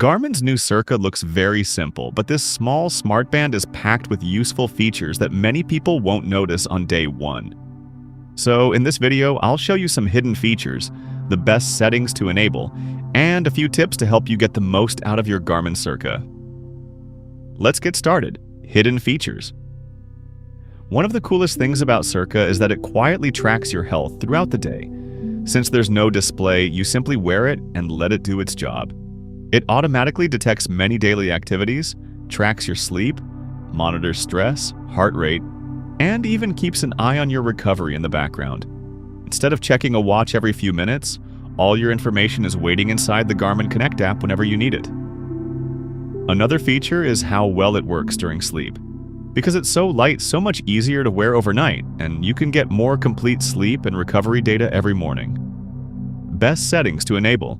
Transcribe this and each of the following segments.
Garmin's new CIRQA looks very simple, but this small smartband is packed with useful features that many people won't notice on day one. So in this video, I'll show you some hidden features, the best settings to enable, and a few tips to help you get the most out of your Garmin CIRQA. Let's get started. Hidden features. One of the coolest things about CIRQA is that it quietly tracks your health throughout the day. Since there's no display, you simply wear it and let it do its job. It automatically detects many daily activities, tracks your sleep, monitors stress, heart rate, and even keeps an eye on your recovery in the background. Instead of checking a watch every few minutes, all your information is waiting inside the Garmin Connect app whenever you need it. Another feature is how well it works during sleep. Because it's so light, so much easier to wear overnight, and you can get more complete sleep and recovery data every morning. Best settings to enable.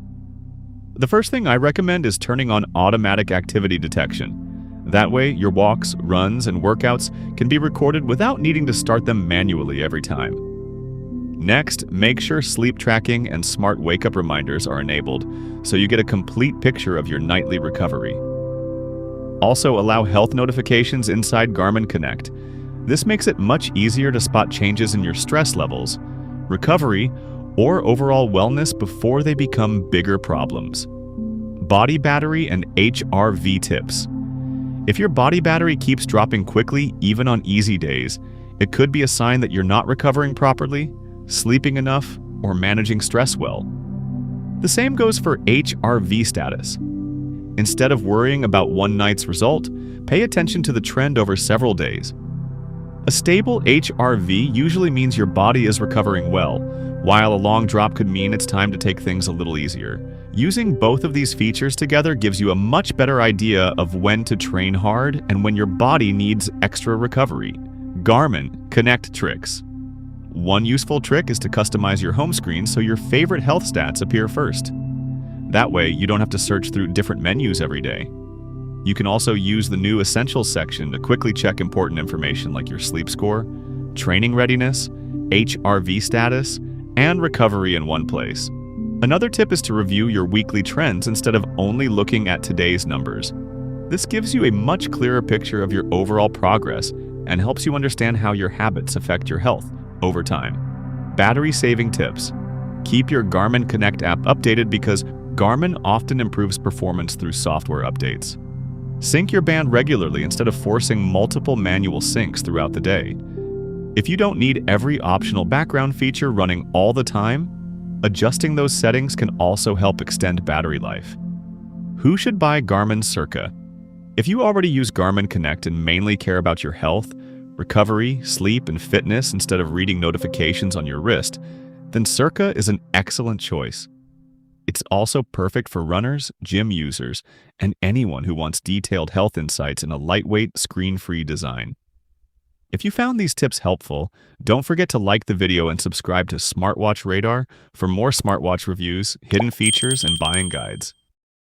The first thing I recommend is turning on automatic activity detection. That way, your walks, runs, and workouts can be recorded without needing to start them manually every time. Next, make sure sleep tracking and smart wake-up reminders are enabled so you get a complete picture of your nightly recovery. Also, allow health notifications inside Garmin Connect. This makes it much easier to spot changes in your stress levels, recovery, or overall wellness before they become bigger problems. Body battery and HRV tips. If your body battery keeps dropping quickly, even on easy days, it could be a sign that you're not recovering properly, sleeping enough, or managing stress well. The same goes for HRV status. Instead of worrying about one night's result, pay attention to the trend over several days. A stable HRV usually means your body is recovering well, while a long drop could mean it's time to take things a little easier. Using both of these features together gives you a much better idea of when to train hard and when your body needs extra recovery. Garmin Connect tricks. One useful trick is to customize your home screen so your favorite health stats appear first. That way, you don't have to search through different menus every day. You can also use the new Essentials section to quickly check important information like your sleep score, training readiness, HRV status, and recovery in one place. Another tip is to review your weekly trends instead of only looking at today's numbers. This gives you a much clearer picture of your overall progress and helps you understand how your habits affect your health over time. Battery-saving tips. Keep your Garmin Connect app updated because Garmin often improves performance through software updates. Sync your band regularly instead of forcing multiple manual syncs throughout the day. If you don't need every optional background feature running all the time, adjusting those settings can also help extend battery life. Who should buy Garmin CIRQA? If you already use Garmin Connect and mainly care about your health, recovery, sleep, and fitness instead of reading notifications on your wrist, then CIRQA is an excellent choice. It's also perfect for runners, gym users, and anyone who wants detailed health insights in a lightweight, screen-free design. If you found these tips helpful, don't forget to like the video and subscribe to Smartwatch Radar for more smartwatch reviews, hidden features, and buying guides.